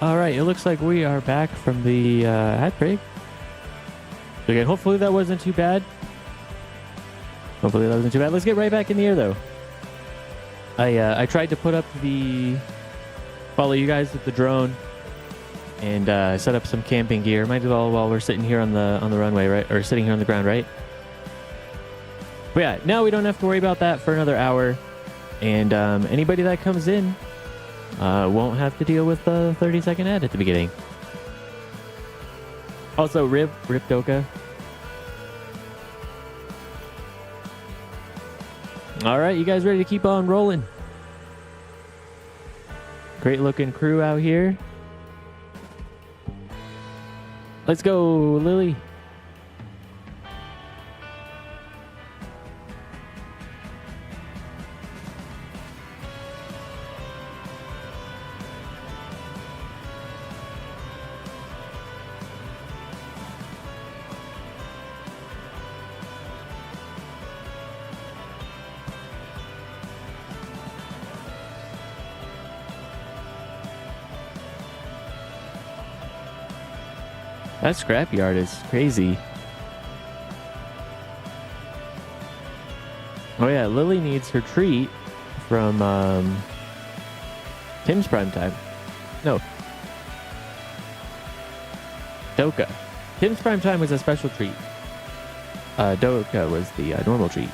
All right, it looks like we are back from the hat break. Again, hopefully that wasn't too bad. Let's get right back in the air, though. I tried to put up follow you guys with the drone and set up some camping gear. Might as well while we're sitting here on the runway, right? Or sitting here on the ground, right? But yeah, now we don't have to worry about that for another hour. And anybody that comes in won't have to deal with the 30-second ad at the beginning. Also, Rip Doka. All right, you guys ready to keep on rolling? Great looking crew out here. Let's go, Lily. That scrapyard is crazy. Oh yeah, Lily needs her treat from Tim's Prime Time. No. Doka. Tim's Prime Time was a special treat. Doka was the normal treat.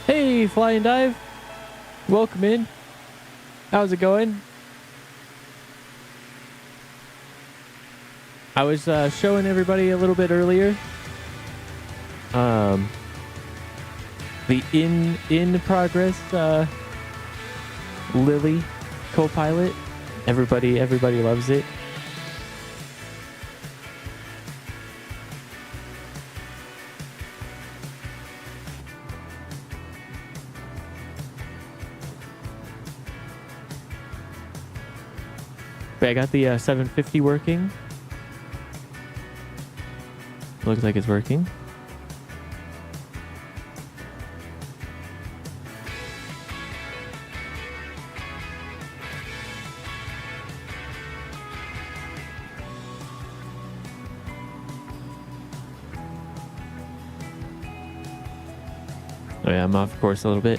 Hey, Fly and Dive. Welcome in. How's it going? I was showing everybody a little bit earlier the in progress Lily co-pilot. Everybody loves it. But I got the 750 working. Looks like it's working. Oh yeah, I'm off course a little bit.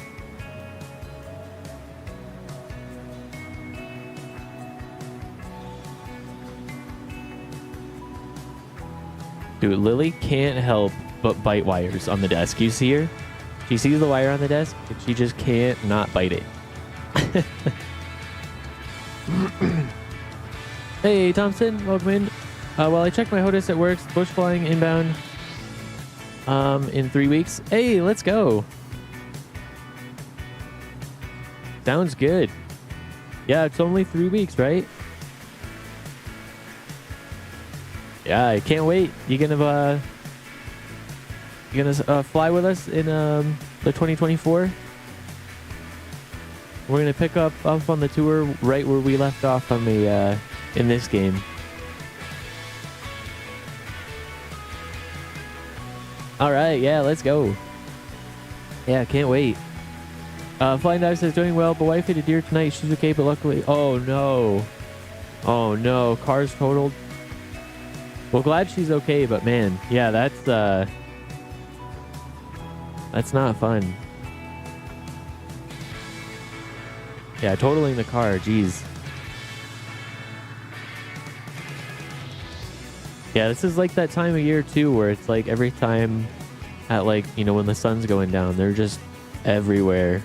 Dude, Lily can't help but bite wires on the desk. You see her? She sees the wire on the desk, and she just can't not bite it. Hey, Thompson, welcome in. While I check my HOTUS, it works. Bush flying inbound in 3 weeks. Hey, let's go. Sounds good. Yeah, it's only 3 weeks, right? Yeah, I can't wait. You gonna fly with us in the 2024? We're gonna pick up on the tour right where we left off on the in this game. All right, yeah, let's go. Yeah, can't wait. Flying Dive says doing well, but wife hit a deer tonight. She's okay, but luckily, oh no, car's totaled. Well, glad she's okay, but man, yeah, that's not fun. Yeah, totaling the car, geez. Yeah, this is like that time of year too, where it's like every time at like, you know, when the sun's going down, they're just everywhere.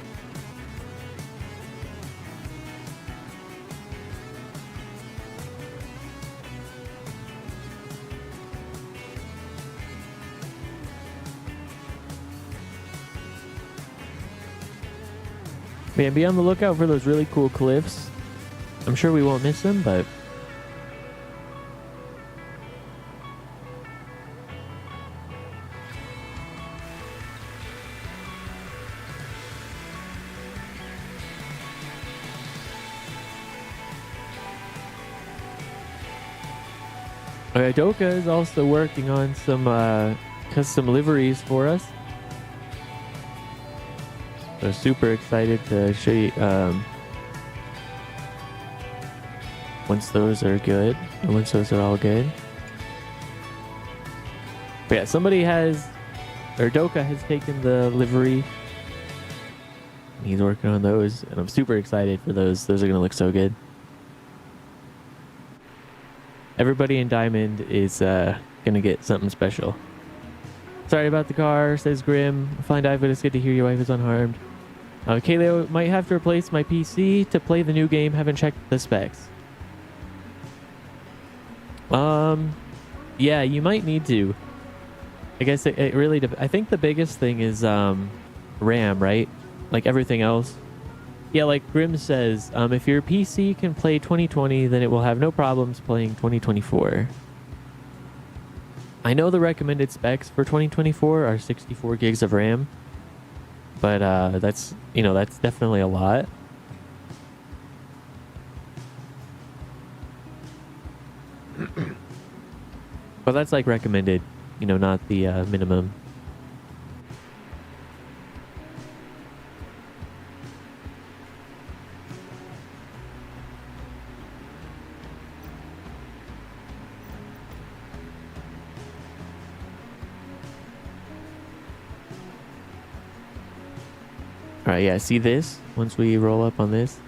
Man, be on the lookout for those really cool cliffs. I'm sure we won't miss them, but... Doka is also working on some custom liveries for us. So super excited to show you once those are good, and once those are all good. But yeah, somebody has, or Doka has taken the livery. He's working on those, and I'm super excited for those. Those are going to look so good. Everybody in Diamond is going to get something special. Sorry about the car, says Grim. Fine dive, but it's good to hear your wife is unharmed. Kaleo might have to replace my PC to play the new game. Haven't checked the specs. Yeah, you might need to. I guess it really I think the biggest thing is RAM, right? Like everything else. Yeah, like Grim says, if your PC can play 2020, then it will have no problems playing 2024. I know the recommended specs for 2024 are 64 gigs of RAM, but that's definitely a lot. But that's like recommended, not the minimum. Alright, yeah, see this? Once we roll up on this,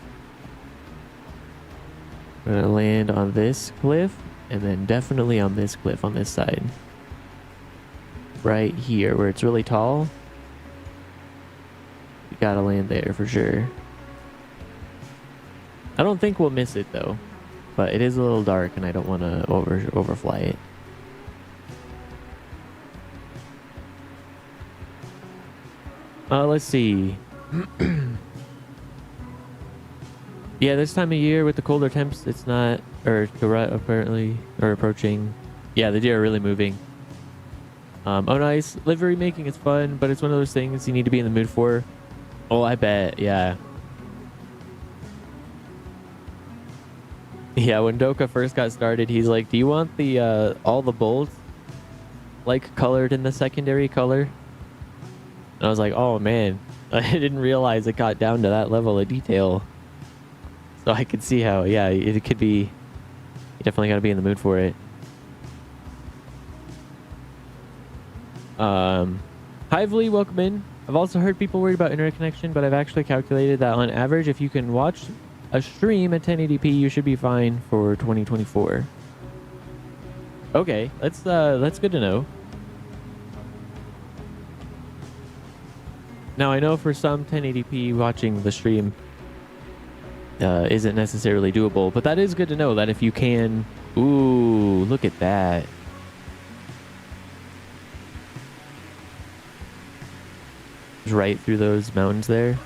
we're gonna land on this cliff, and then definitely on this cliff on this side. Right here, where it's really tall. You gotta land there for sure. I don't think we'll miss it though, but it is a little dark and I don't want to overfly it. Let's see. Yeah, this time of year with the colder temps, it's not, or apparently, or approaching. Yeah, the deer are really moving. Oh, nice. Livery making is fun, but it's one of those things you need to be in the mood for. Oh, I bet. Yeah. Yeah, when Doka first got started, he's like, do you want the, all the bolts, like, colored in the secondary color? And I was like, oh, man. I didn't realize it got down to that level of detail. So I could see how, yeah, it could be, you definitely got to be in the mood for it. Hively, welcome in. I've also heard people worried about internet connection, but I've actually calculated that on average, if you can watch a stream at 1080p, you should be fine for 2024. Okay, that's good to know. Now I know for some 1080p watching the stream isn't necessarily doable, but that is good to know that if you can. Ooh, look at that. Right through those mountains there.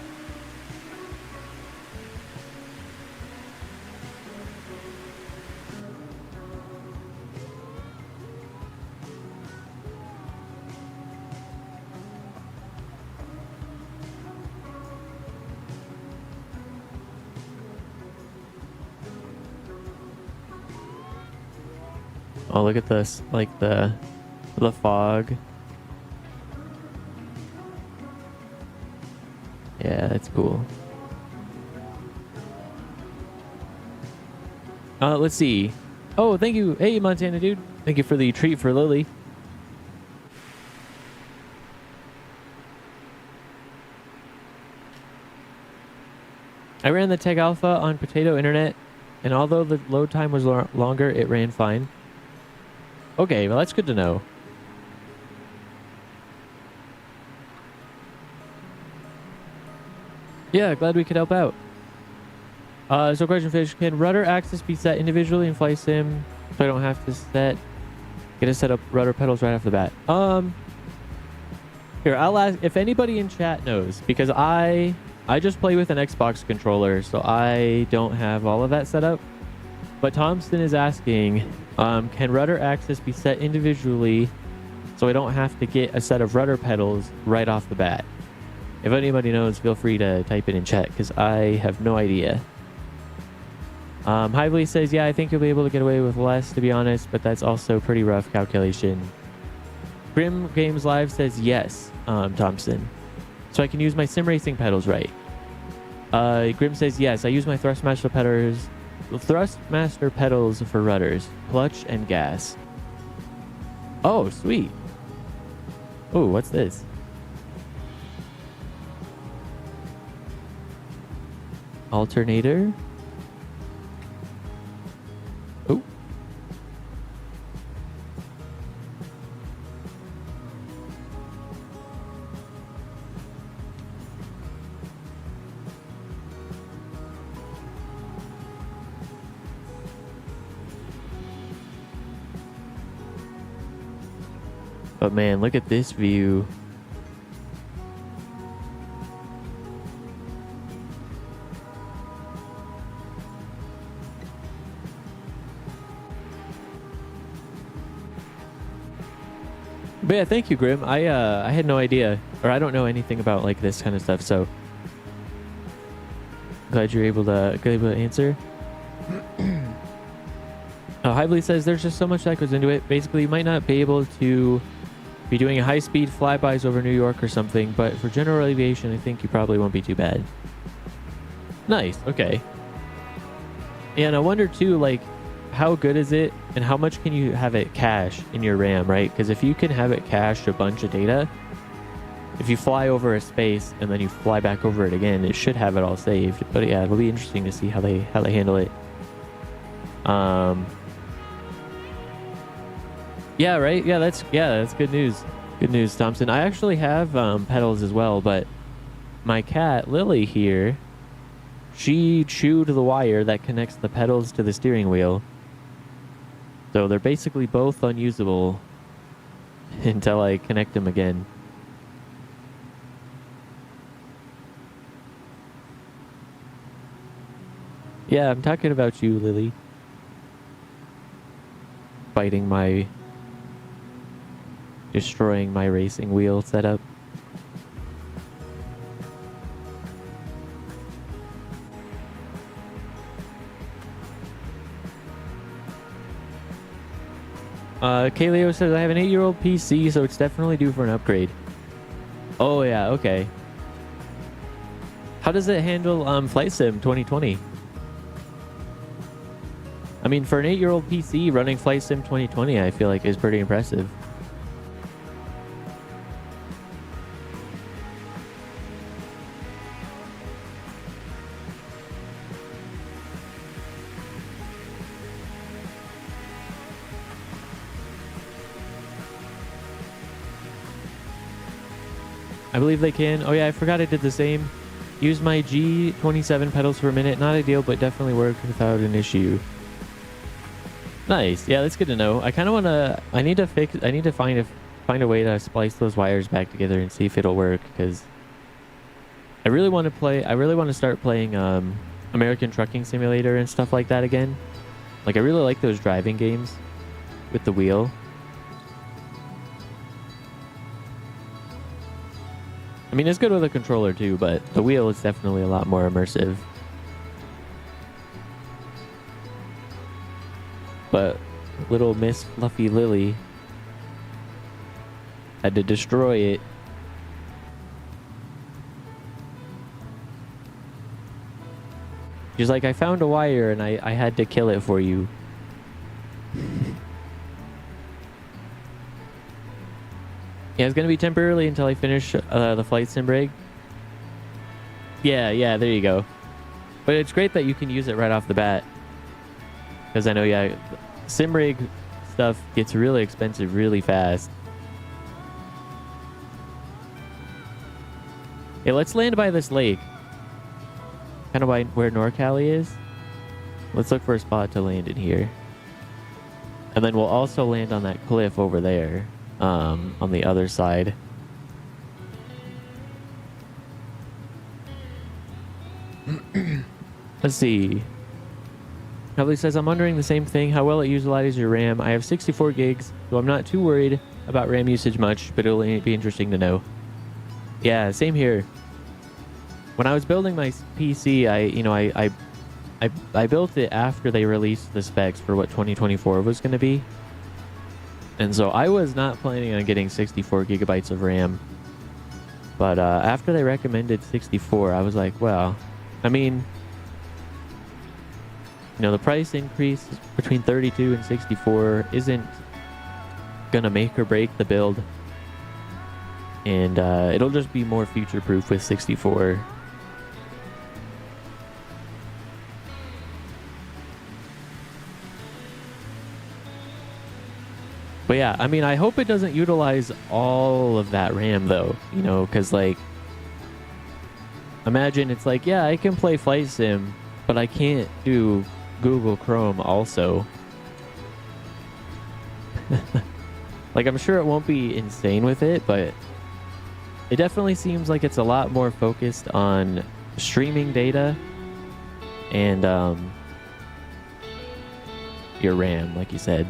Oh, look at this, like the fog. Yeah, that's cool. Let's see. Oh, thank you. Hey, Montana dude. Thank you for the treat for Lily. I ran the Tech Alpha on Potato Internet, and although the load time was longer, it ran fine. Okay, well, that's good to know. Yeah, glad we could help out. So question fish, can rudder axis be set individually in Fly Sim so I don't have to get to set up rudder pedals right off the bat? Here, I'll ask if anybody in chat knows, because I just play with an Xbox controller, so I don't have all of that set up. But Thompson is asking, can rudder axis be set individually so I don't have to get a set of rudder pedals right off the bat? If anybody knows, feel free to type it in chat, because I have no idea. Hively says, yeah, I think you'll be able to get away with less, to be honest, but that's also pretty rough calculation. Grim Games Live says, yes, Thompson. So I can use my sim racing pedals, right? Grim says, yes, I use my Thrustmaster Thrustmaster pedals for rudders, clutch, and gas. Oh, sweet. Oh, what's this? Alternator. Oh. But man, look at this view. But yeah, thank you, Grim. I had no idea, or I don't know anything about like this kind of stuff, so glad you're able to answer. Oh, Hively says there's just so much that goes into it. Basically, you might not be able to be doing a high-speed flybys over New York or something, but for general aviation, I think you probably won't be too bad. Nice. Okay. Yeah, and I wonder too, like, how good is it and how much can you have it cache in your RAM, right? Because if you can have it cache a bunch of data, if you fly over a space and then you fly back over it again, it should have it all saved. But yeah, it'll be interesting to see how they handle it. Yeah, right. Yeah, that's good news. Good news, Thompson. I actually have pedals as well, but my cat Lily here, she chewed the wire that connects the pedals to the steering wheel. So they're basically both unusable until I connect them again. Yeah, I'm talking about you, Lily. Destroying my racing wheel setup. Kaleo says, I have an 8-year-old PC, so it's definitely due for an upgrade. Oh, yeah, okay. How does it handle Flight Sim 2020? I mean, for an 8-year-old PC, running Flight Sim 2020, I feel like is pretty impressive. I believe they can. Oh yeah, I forgot I did the same. Use my G27 pedals for a minute. Not ideal, but definitely worked without an issue. Nice. Yeah, that's good to know. I kind of want to... I need to find a way to splice those wires back together and see if it'll work, because I really want to start playing American Trucking Simulator and stuff like that again. Like, I really like those driving games with the wheel. I mean, it's good with a controller too, but the wheel is definitely a lot more immersive. But little Miss Fluffy Lily had to destroy it. She's like, I found a wire and I had to kill it for you. Yeah, it's going to be temporarily until I finish the flight sim rig. Yeah, there you go. But it's great that you can use it right off the bat. Because I know, yeah, sim rig stuff gets really expensive really fast. Yeah, let's land by this lake. Kind of by where NorCali is. Let's look for a spot to land in here. And then we'll also land on that cliff over there. On the other side. Let's see. Nobody says, I'm wondering the same thing. How well it utilizes your RAM. I have 64 gigs, so I'm not too worried about RAM usage much, but it'll be interesting to know. Yeah, same here. When I was building my PC, I built it after they released the specs for what 2024 was going to be. And so I was not planning on getting 64 gigabytes of RAM. But after they recommended 64, I was like, well, I mean, The price increase between 32 and 64 isn't gonna make or break the build, and it'll just be more future proof with 64. But yeah, I mean, I hope it doesn't utilize all of that RAM though, because like, imagine it's like, yeah, I can play Flight Sim, but I can't do Google Chrome also. Like, I'm sure it won't be insane with it, but it definitely seems like it's a lot more focused on streaming data and your RAM, like you said.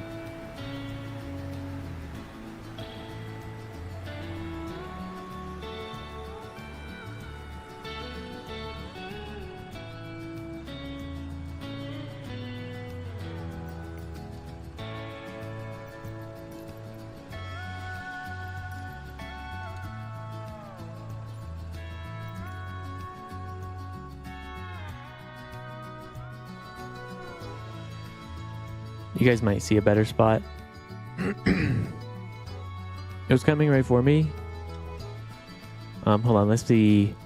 You guys might see a better spot. It was coming right for me. Hold on, let's see.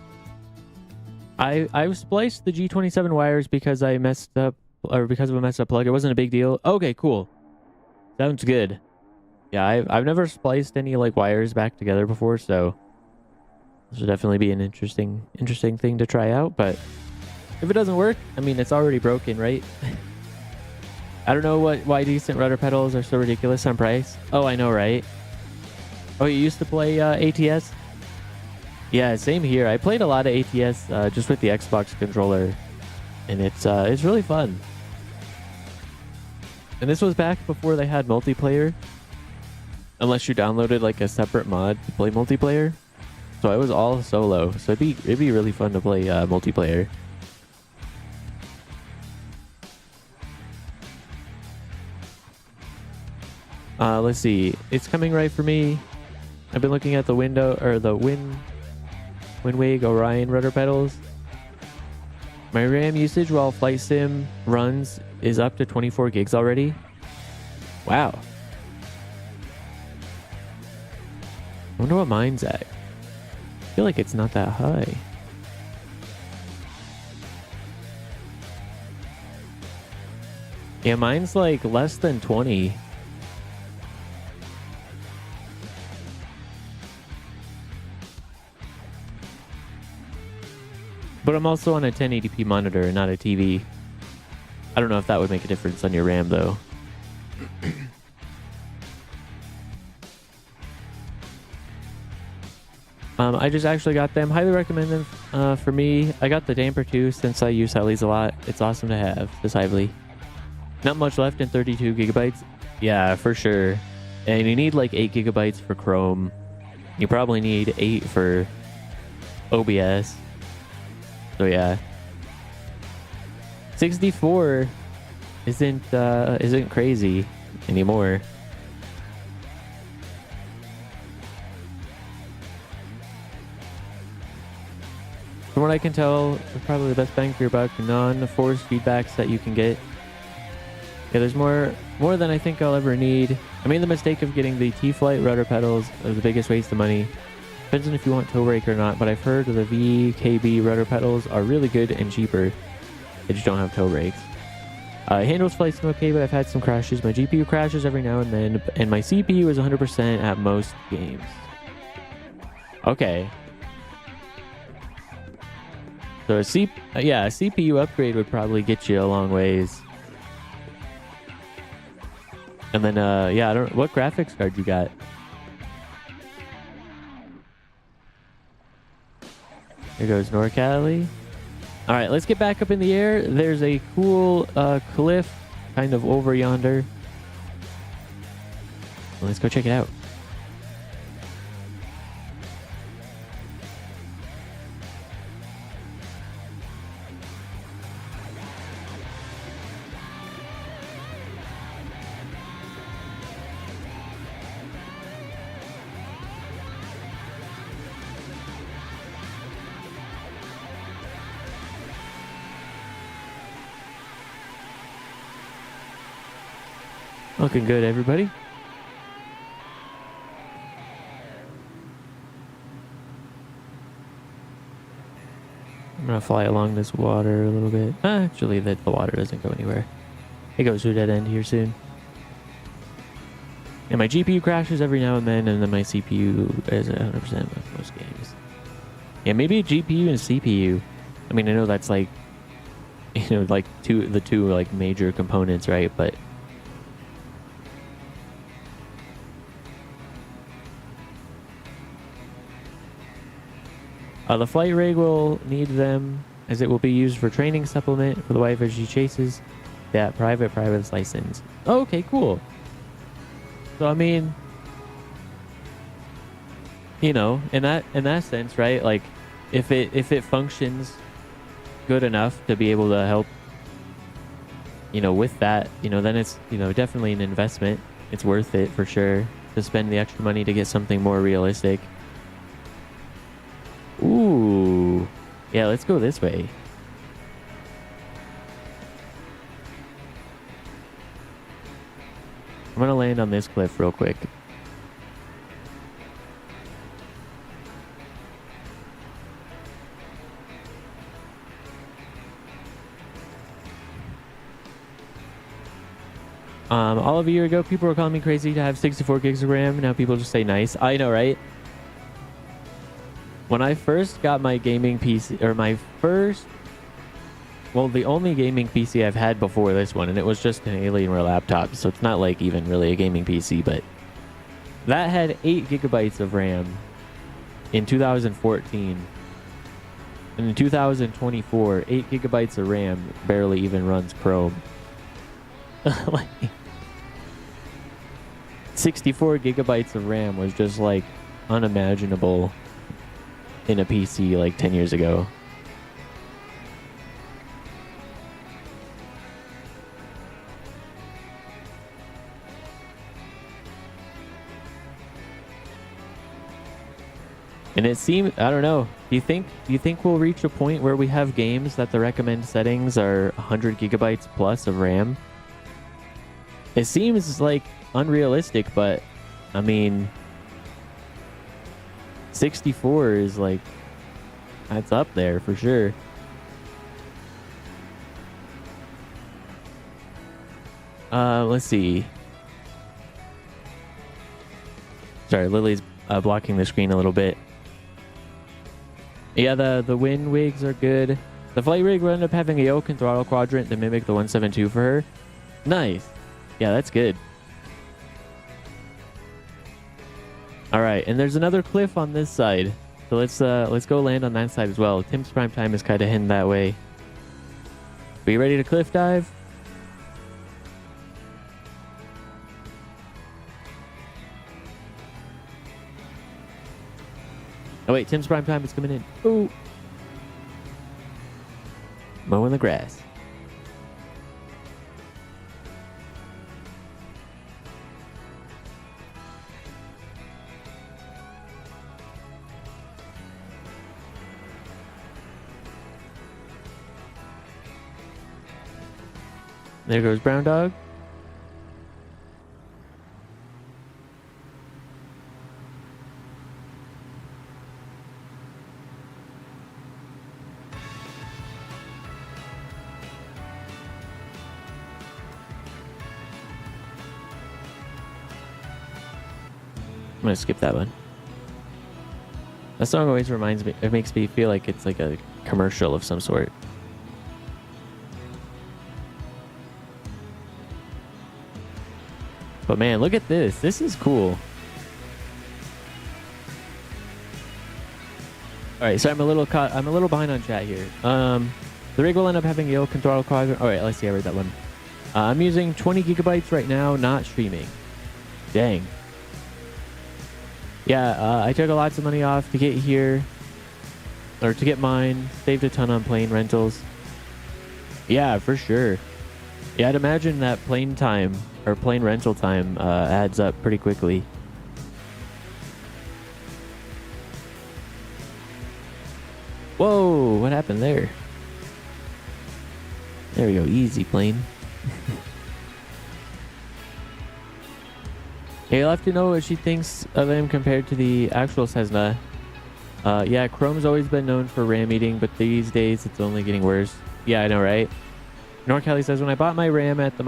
I spliced the G27 wires because I messed up, or because of a messed up plug. It wasn't a big deal. Okay, cool. Sounds good. Yeah, I've never spliced any like wires back together before, so this will definitely be an interesting thing to try out. But if it doesn't work, I mean, it's already broken, right? I don't know why decent rudder pedals are so ridiculous on price. Oh, I know, right? Oh, you used to play ATS? Yeah, same here. I played a lot of ATS just with the Xbox controller, and it's really fun. And this was back before they had multiplayer, unless you downloaded like a separate mod to play multiplayer. So it was all solo. So it'd be really fun to play multiplayer. Let's see. It's coming right for me. I've been looking at the window or the Windwig Orion rudder pedals. My RAM usage while Flight Sim runs is up to 24 gigs already. Wow. I wonder what mine's at. I feel like it's not that high. Yeah, mine's like less than 20. But I'm also on a 1080p monitor and not a TV. I don't know if that would make a difference on your RAM though. I just actually got them. Highly recommend them for me. I got the damper too since I use Hellies a lot. It's awesome to have this Hively. Not much left in 32 gigabytes. Yeah, for sure. And you need like 8 gigabytes for Chrome. You probably need 8 for OBS. So yeah, 64 isn't crazy anymore. From what I can tell, it's probably the best bang for your buck. Non-forced feedbacks that you can get. Yeah, there's more than I think I'll ever need. I made the mistake of getting the T-Flight rudder pedals. It was the biggest waste of money. Depends on if you want toe brake or not, but I've heard the VKB rudder pedals are really good and cheaper. They just don't have toe brakes. Handles Flight Sim okay, but I've had some crashes. My GPU crashes every now and then, and my CPU is 100% at most games. Okay. So a CPU upgrade would probably get you a long ways. And then, yeah, I don't. What graphics card you got? There goes NorCali. All right, let's get back up in the air. There's a cool cliff kind of over yonder. Let's go check it out. Looking good, everybody. I'm gonna fly along this water a little bit. Actually, the water doesn't go anywhere. It goes to a dead end here soon. And my GPU crashes every now and then my CPU is 100% with most games. Yeah, maybe GPU and CPU. I mean, I know that's like, you know, like the two like major components, right? But the flight rig will need them as it will be used for training supplement for the wife as she chases that private license. Okay, cool. So I mean, you know, in that sense, right? Like, if it functions good enough to be able to help, you know, with that, you know, then it's, you know, definitely an investment. It's worth it for sure to spend the extra money to get something more realistic. Ooh, yeah, let's go this way. I'm gonna land on this cliff real quick. All of a year ago, people were calling me crazy to have 64 gigs of RAM. Now people just say nice. I know, right? When I first got my gaming PC, or well, the only gaming PC I've had before this one, and it was just an Alienware laptop, so it's not like even really a gaming PC, but that had 8 gigabytes of RAM in 2014. And in 2024, 8 gigabytes of RAM barely even runs Chrome. Like, 64 gigabytes of RAM was just like unimaginable in a PC like 10 years ago. And it seems, I don't know. Do you think we'll reach a point where we have games that the recommend settings are 100 gigabytes plus of RAM? It seems like unrealistic, but I mean, 64 is like, that's up there for sure. Let's see. Sorry, Lily's blocking the screen a little bit. Yeah, the wind wigs are good. The flight rig will end up having a yoke and throttle quadrant to mimic the 172 for her. Nice. Yeah, that's good. All right, and there's another cliff on this side. So let's go land on that side as well. Tim's prime time is kind of heading that way. Are you ready to cliff dive? Oh wait, Tim's prime time is coming in. Ooh. Mowing the grass. There goes Brown Dog. I'm gonna skip that one. That song always reminds me, it makes me feel like it's like a commercial of some sort. But man, look at this. This is cool. All right, so I'm a little behind on chat here. The rig will end up having a yoke and throttle quadrant. All right, let's see. I read that one. I'm using 20 gigabytes right now, not streaming. Dang. Yeah, I took lots of money off to get here, or to get mine. Saved a ton on plane rentals. Yeah, for sure. Yeah, I'd imagine that plane time or plane rental time adds up pretty quickly. Whoa, what happened there? There we go, easy plane. You'll have to know what she thinks of him compared to the actual Cessna. Yeah, Chrome's always been known for ram eating, but these days it's only getting worse. Yeah, I know, right? NorCali says, when I bought my ram at the